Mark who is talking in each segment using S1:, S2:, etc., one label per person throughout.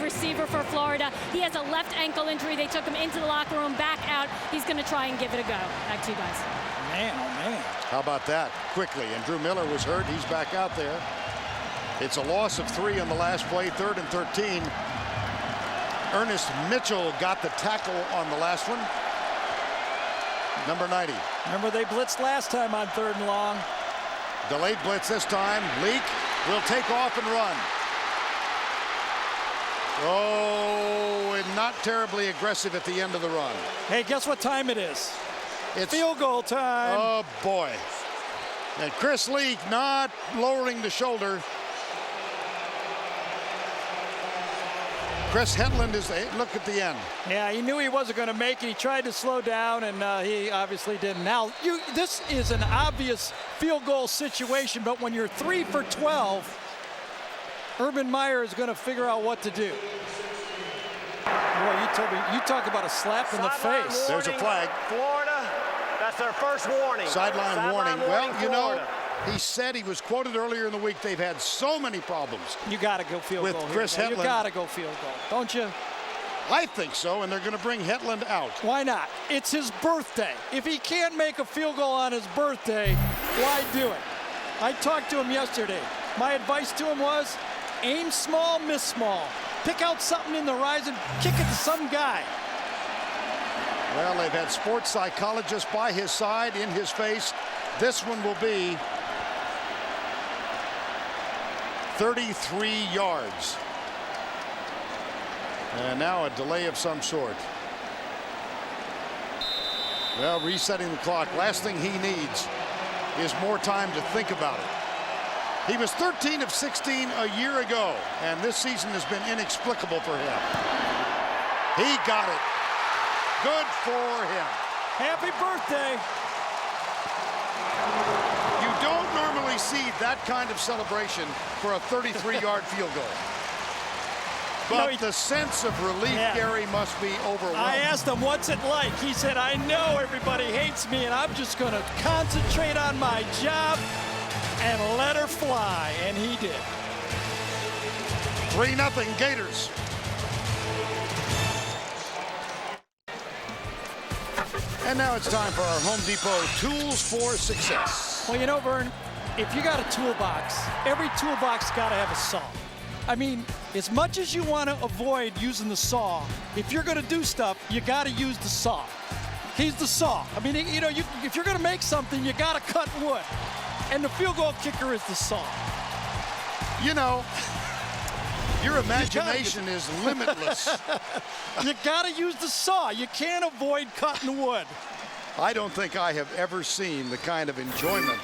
S1: receiver for Florida. He has a left ankle injury. They took him into the locker room, back out. He's going to try and give it a go. Back to you guys.
S2: Man, oh man.
S3: How about that? Quickly. And Drew Miller was hurt. He's back out there. It's a loss of 3 on the last play, 3rd and 13. Ernest Mitchell got the tackle on the last one. Number 90.
S2: Remember they blitzed last time on 3rd and long.
S3: Delayed blitz this time. Leak will take off and run. Oh, and not terribly aggressive at the end of the run.
S2: Hey, guess what time it is?
S3: It's
S2: field goal time.
S3: Oh, boy. And Chris Leak not lowering the shoulder. Chris Hetland is, look at the end.
S2: Yeah, he knew he wasn't going to make it. He tried to slow down, and he obviously didn't. Now, this is an obvious field goal situation, but when you're 3 for 12, Urban Meyer is going to figure out what to do. Boy, you talk about a slap in the face.
S3: There's a flag.
S4: Florida, that's their first warning.
S3: Sideline warning. Well, you know,
S4: Florida.
S3: he said, he was quoted earlier in the week, they've had so many problems.
S2: You got to go field
S3: with
S2: goal
S3: Chris
S2: here.
S3: Hetland.
S2: You got to go field goal, don't you?
S3: I think so, and they're going to bring Hetland out.
S2: Why not? It's his birthday. If he can't make a field goal on his birthday, why do it? I talked to him yesterday. My advice to him was, aim small, miss small. Pick out something in the horizon, kick it to some guy.
S3: Well, they've had sports psychologists by his side, in his face. This one will be 33 yards. And now a delay of some sort. Well, resetting the clock. Last thing he needs is more time to think about it. He was 13 of 16 a year ago, and this season has been inexplicable for him. He got it. Good for him.
S2: Happy birthday.
S3: You don't normally see that kind of celebration for a 33-yard field goal. But the sense of relief, Gary, must be overwhelming.
S2: I asked him, what's it like? He said, I know everybody hates me, and I'm just going to concentrate on my job and let her fly. And he did.
S3: 3-0 Gators. And now it's time for our Home Depot Tools for Success.
S2: Well, you know, Vern, if you got a toolbox, every toolbox got to have a saw. I mean, as much as you want to avoid using the saw, if you're going to do stuff, you got to use the saw. He's the saw. I mean, you know, if you're going to make something, you got to cut wood. And the field goal kicker is the saw.
S3: You know, your imagination is limitless.
S2: You got to use the saw. You can't avoid cutting wood.
S3: I don't think I have ever seen the kind of enjoyment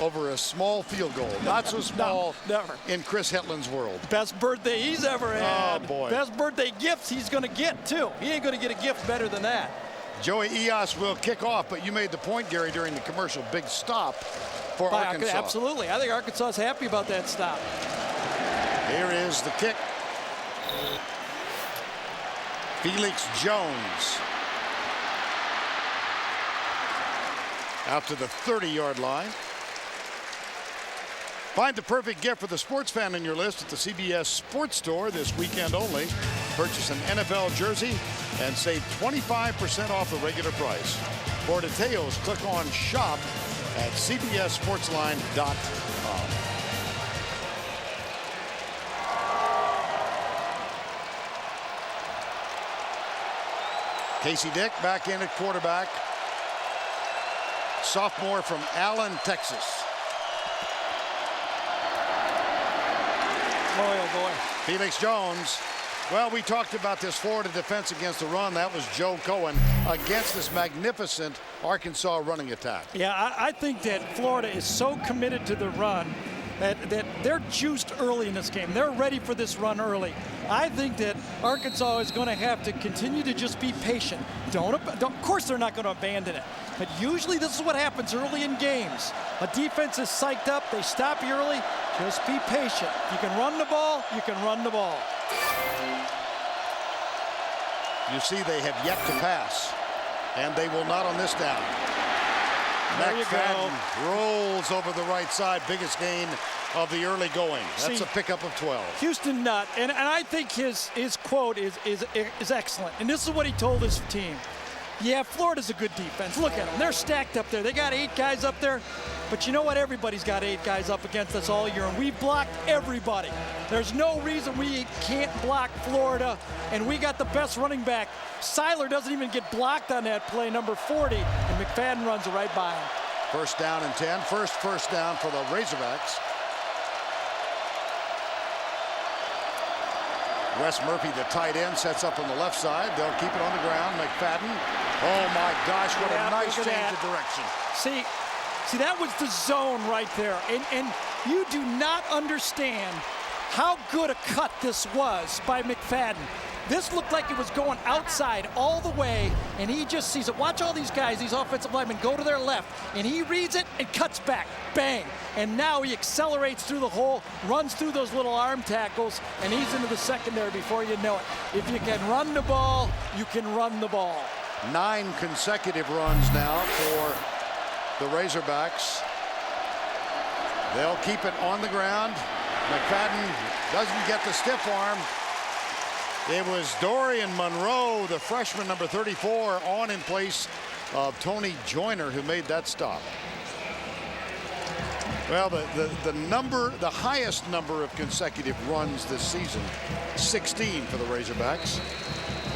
S3: over a small field goal. Not so small.
S2: No, never.
S3: In Chris Hetland's world.
S2: Best birthday he's ever had.
S3: Oh, boy.
S2: Best birthday gifts he's going to get, too. He ain't going to get a gift better than that.
S3: Joey Eos will kick off, but you made the point, Gary, during the commercial, big stop for Arkansas.
S2: Absolutely. I think Arkansas is happy about that stop.
S3: Here is the kick. Felix Jones. Out to the 30-yard line. Find the perfect gift for the sports fan on your list at the CBS Sports Store this weekend only. Purchase an NFL jersey and save 25% off the regular price. For details, click on shop at cbssportsline.com. Casey Dick back in at quarterback. Sophomore from Allen, Texas.
S2: Boy, oh boy.
S3: Felix Jones. Well, we talked about this Florida defense against the run. That was Joe Cohen against this magnificent Arkansas running attack.
S2: Yeah, I think that Florida is so committed to the run that they're juiced early in this game. They're ready for this run early. I think that Arkansas is going to have to continue to just be patient. Of course, they're not going to abandon it. But usually this is what happens early in games. A defense is psyched up. They stop you early. Just be patient. You can run the ball. You can run the ball.
S3: You see, they have yet to pass, and they will not on this down.
S2: There you go.
S3: McFadden rolls over the right side. Biggest gain of the early going. That's
S2: See,
S3: a pickup of 12.
S2: Houston Nutt, and I think his quote is excellent. And this is what he told his team. Yeah, Florida's a good defense. Look at them. They're stacked up there. They got 8 guys up there. But you know what? Everybody's got 8 guys up against us all year, and we've blocked everybody. There's no reason we can't block Florida, and we got the best running back. Seiler doesn't even get blocked on that play, number 40, and McFadden runs right by him.
S3: First down and 10. First down for the Razorbacks. Wes Murphy, the tight end, sets up on the left side. They'll keep it on the ground. McFadden. Oh, my gosh, what a nice change of direction.
S2: See, that was the zone right there. And you do not understand how good a cut this was by McFadden. This looked like it was going outside all the way, and he just sees it. Watch all these guys, these offensive linemen, go to their left, and he reads it and cuts back. Bang. And now he accelerates through the hole, runs through those little arm tackles, and he's into the secondary before you know it. If you can run the ball, you can run the ball.
S3: 9 consecutive runs now for the Razorbacks. They'll keep it on the ground. McFadden doesn't get the stiff arm. It was Dorian Monroe, the freshman, number 34, on in place of Tony Joyner, who made that stop. Well, the highest number of consecutive runs this season, 16 for the Razorbacks.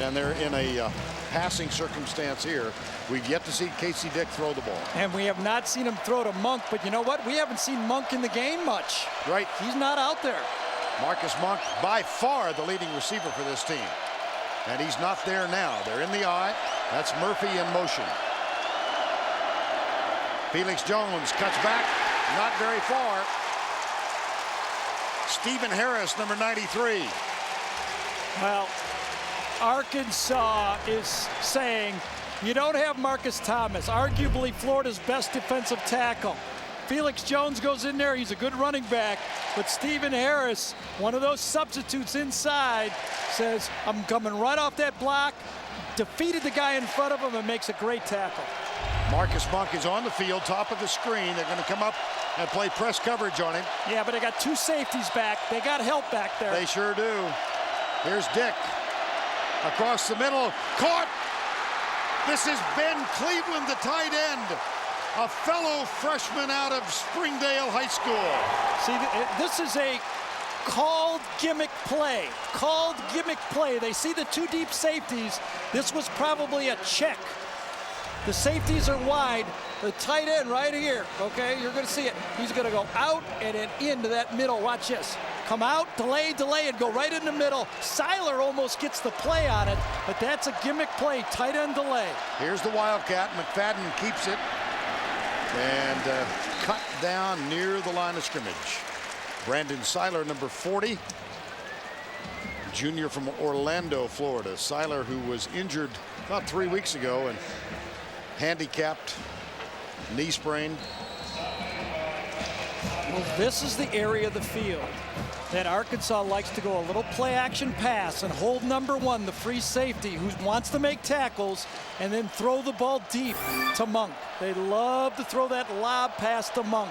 S3: And they're in a passing circumstance here. We've yet to see Casey Dick throw the ball.
S2: And we have not seen him throw to Monk, but you know what? We haven't seen Monk in the game much.
S3: Right.
S2: He's not out there.
S3: Marcus Monk, by far the leading receiver for this team. And he's not there now. They're in the eye. That's Murphy in motion. Felix Jones cuts back. Not very far. Stephen Harris, number 93.
S2: Well, Arkansas is saying you don't have Marcus Thomas, arguably Florida's best defensive tackle. Felix Jones goes in there. He's a good running back. But Stephen Harris, one of those substitutes inside, says, I'm coming right off that block, defeated the guy in front of him, and makes a great tackle.
S3: Marcus Monk is on the field, top of the screen. They're going to come up and play press coverage on him.
S2: Yeah, but they got 2 safeties back. They got help back there.
S3: They sure do. Here's Dick. Across the middle. Caught. This is Ben Cleveland, the tight end. A fellow freshman out of Springdale High School.
S2: See, this is a called gimmick play. Called gimmick play. They see the 2 deep safeties. This was probably a check. The safeties are wide. The tight end right here, okay? You're going to see it. He's going to go out and then into that middle. Watch this. Come out, delay, and go right in the middle. Seiler almost gets the play on it, but that's a gimmick play, tight end delay.
S3: Here's the Wildcat. McFadden keeps it and cut down near the line of scrimmage. Brandon Seiler, number 40, junior from Orlando, Florida. Seiler, who was injured about 3 weeks ago and handicapped, knee sprain.
S2: Well, this is the area of the field that Arkansas likes to go a little play action pass and hold number 1, the free safety, who wants to make tackles, and then throw the ball deep to Monk. They love to throw that lob pass to Monk.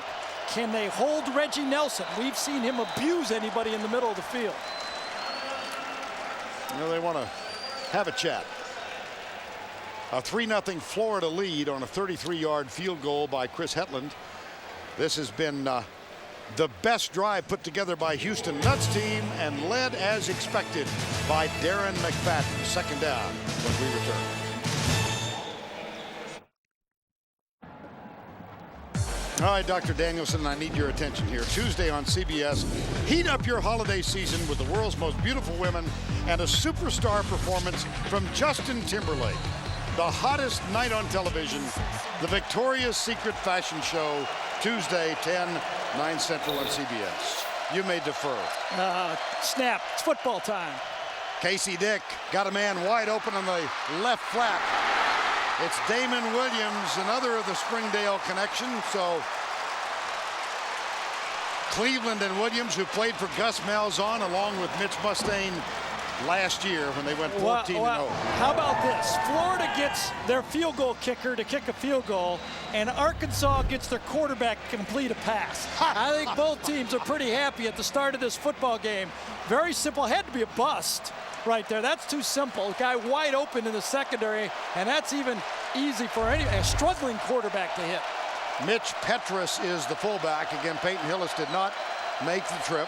S2: Can they hold Reggie Nelson? We've seen him abuse anybody in the middle of the field.
S3: You know, they want to have a chat. A 3-0 Florida lead on a 33-yard field goal by Chris Hetland. This has been the best drive put together by Houston Nutt's team and led as expected by Darren McFadden. Second down when we return. All right, Dr. Danielson, I need your attention here. Tuesday on CBS, heat up your holiday season with the world's most beautiful women and a superstar performance from Justin Timberlake. The hottest night on television, the Victoria's Secret fashion show, Tuesday, 9 Central on CBS. You may defer.
S2: Snap, it's football time.
S3: Casey Dick got a man wide open on the left flat. It's Damon Williams, another of the Springdale connection. So Cleveland and Williams, who played for Gus Malzahn along with Mitch Mustaine last year when they went 14-0.
S2: How about this? Florida gets their field goal kicker to kick a field goal, and Arkansas gets their quarterback to complete a pass. I think both teams are pretty happy at the start of this football game. Very simple. Had to be a bust right there. That's too simple. Guy wide open in the secondary, and that's even easy for a struggling quarterback to hit.
S3: Mitch Petrus is the fullback. Again, Peyton Hillis did not make the trip.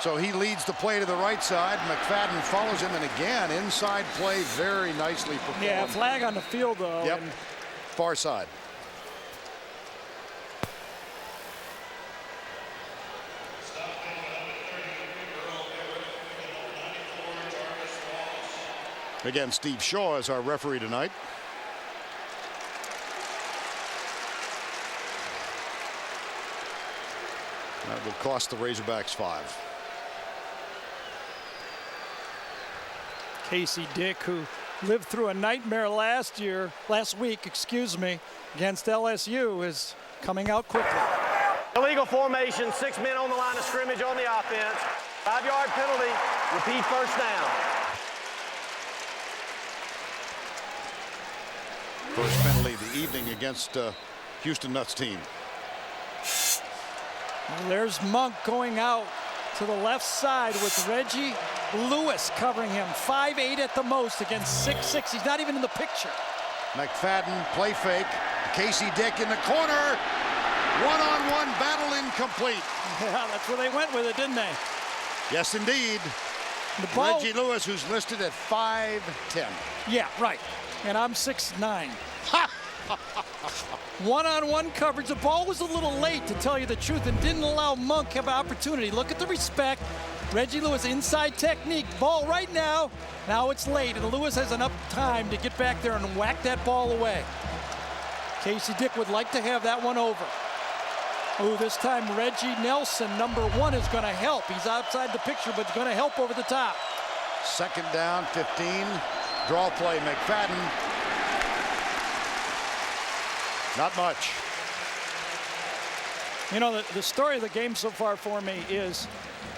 S3: So he leads the play to the right side. McFadden follows him, and again, inside play very nicely performed.
S2: Yeah, flag on the field, though.
S3: Yep, far side. Again, Steve Shaw is our referee tonight. That will cost the Razorbacks 5.
S2: Casey Dick, who lived through a nightmare last week, against LSU, is coming out quickly.
S4: Illegal formation, 6 men on the line of scrimmage on the offense. 5-yard penalty, repeat first down.
S3: First penalty of the evening against Houston Nutt's team.
S2: Well, there's Monk going out to the left side with Reggie Lewis covering him. 5'8" at the most against 6'6". He's not even in the picture.
S3: McFadden, play fake. Casey Dick in the corner. One-on-one battle incomplete.
S2: Yeah, that's where they went with it, didn't they?
S3: Yes, indeed.
S2: The ball,
S3: Reggie Lewis, who's listed at 5'10".
S2: yeah, right. And I'm 6'9". One-on-one coverage. The ball was a little late, to tell you the truth, and didn't allow Monk to have an opportunity. Look at the respect. Reggie Lewis, inside technique. Ball right now. Now it's late, and Lewis has enough time to get back there and whack that ball away. Casey Dick would like to have that one over. Ooh, this time Reggie Nelson, number 1, is going to help. He's outside the picture, but he's going to help over the top.
S3: Second down, 15. Draw play, McFadden. Not much.
S2: You know, the story of the game so far for me is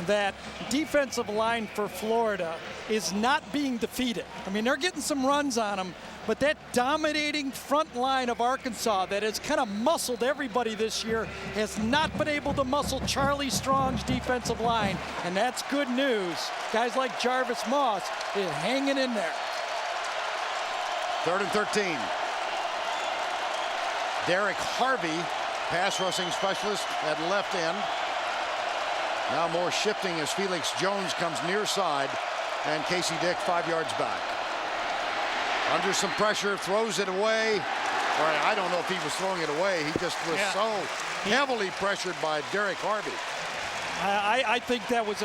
S2: that defensive line for Florida is not being defeated. I mean, they're getting some runs on them, but that dominating front line of Arkansas that has kind of muscled everybody this year has not been able to muscle Charlie Strong's defensive line, and that's good news. Guys like Jarvis Moss is hanging in there.
S3: 3rd and 13. Derek Harvey, pass rushing specialist at left end. Now more shifting as Felix Jones comes near side, and Casey Dick 5 yards back. Under some pressure, throws it away. Or I don't know if he was throwing it away. He just was so heavily pressured by Derek Harvey.
S2: I think that was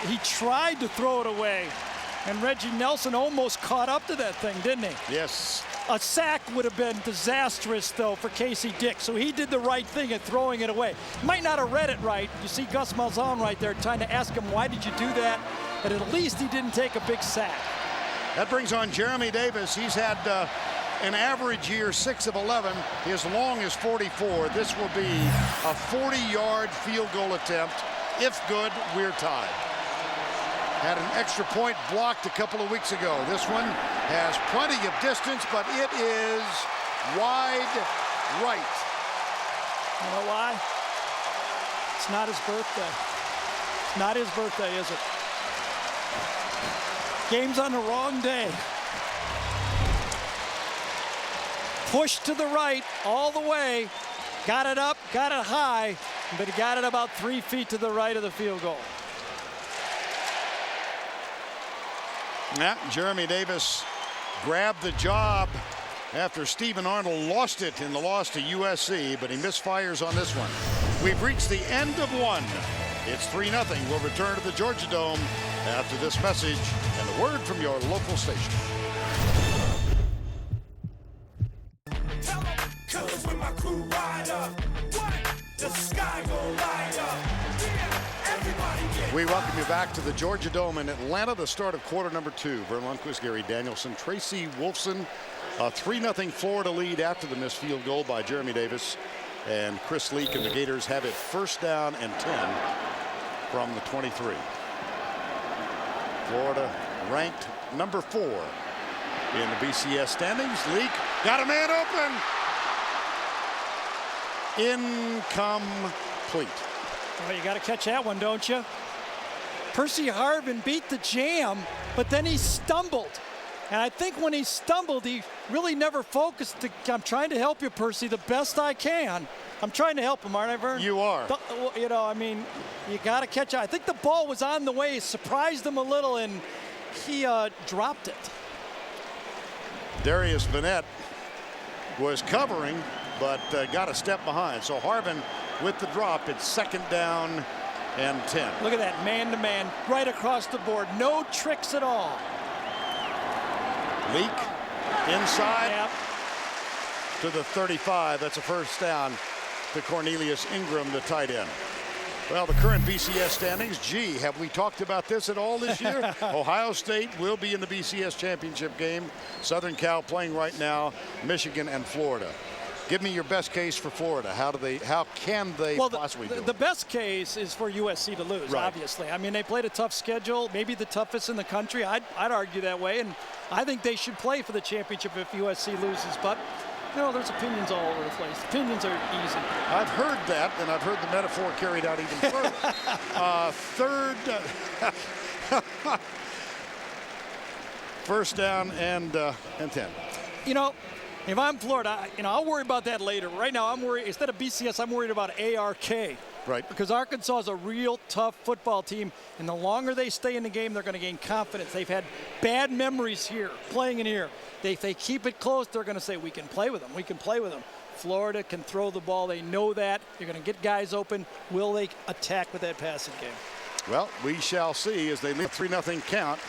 S2: he tried to throw it away, and Reggie Nelson almost caught up to that thing, didn't he?
S3: Yes.
S2: A sack would have been disastrous, though, for Casey Dick, so he did the right thing in throwing it away. Might not have read it right. You see Gus Malzahn right there trying to ask him, why did you do that? But at least he didn't take a big sack.
S3: That brings on Jeremy Davis. He's had an average year, 6 of 11. His long is 44. This will be a 40-yard field goal attempt. If good, we're tied. Had an extra point blocked a couple of weeks ago. This one has plenty of distance, but it is wide right.
S2: You know why? It's not his birthday. It's not his birthday, is it? Game's on the wrong day. Pushed to the right all the way. Got it up, got it high, but he got it about 3 feet to the right of the field goal.
S3: Yeah, Jeremy Davis grabbed the job after Stephen Arnold lost it in the loss to USC, but he misfires on this one. We've reached the end of one. It's 3-0. We'll return to the Georgia Dome after this message and a word from your local station.
S5: Tell 'em, 'cause when my crew ride up, what? The sky will light up. Yeah, everybody get
S3: We welcome you back to the Georgia Dome in Atlanta, the start of quarter number 2. Vern Lundquist, Gary Danielson, Tracy Wolfson. A 3-0 Florida lead after the missed field goal by Jeremy Davis. And Chris Leak and the Gators have it 1st down and 10 from the 23. Florida ranked number 4 in the BCS standings. Leak got a man open. Incomplete.
S2: Well, you got to catch that one, don't you? Percy Harvin beat the jam, but then he stumbled. And I think when he stumbled, he really never focused. I'm trying to help you, Percy, the best I can. I'm trying to help him, aren't I, Vern?
S3: You are.
S2: You know, I mean, you got to catch it. I think the ball was on the way, surprised him a little, and he dropped it.
S3: Darius Vanette was covering, but got a step behind. So Harvin with the drop. It's 2nd down and 10.
S2: Look at that, man-to-man, right across the board. No tricks at all.
S3: Leak inside
S2: Yep.
S3: to the 35. That's a first down to Cornelius Ingram, the tight end. Well, the current BCS standings. Gee, have we talked about this at all this year? Ohio State will be in the BCS championship game. Southern Cal playing right now. Michigan and Florida. Give me your best case for Florida. How can they possibly do it?
S2: The best case is for USC to lose,
S3: Right.
S2: obviously. I mean, they played a tough schedule, maybe the toughest in the country. I'd argue that way, and I think they should play for the championship if USC loses. But, you know, there's opinions all over the place. Opinions are easy.
S3: I've heard that, and I've heard the metaphor carried out even further. First down and 10.
S2: You know, if I'm Florida, I'll worry about that later. Right now, I'm worried, instead of BCS, I'm worried about ARK.
S3: Right.
S2: Because Arkansas is a real tough football team, and the longer they stay in the game, they're going to gain confidence. They've had bad memories here, playing in here. If they keep it close, they're going to say, we can play with them. We can play with them. Florida can throw the ball. They know that. They're going to get guys open. Will they attack with that passing game?
S3: Well, we shall see as they lead 3-0 count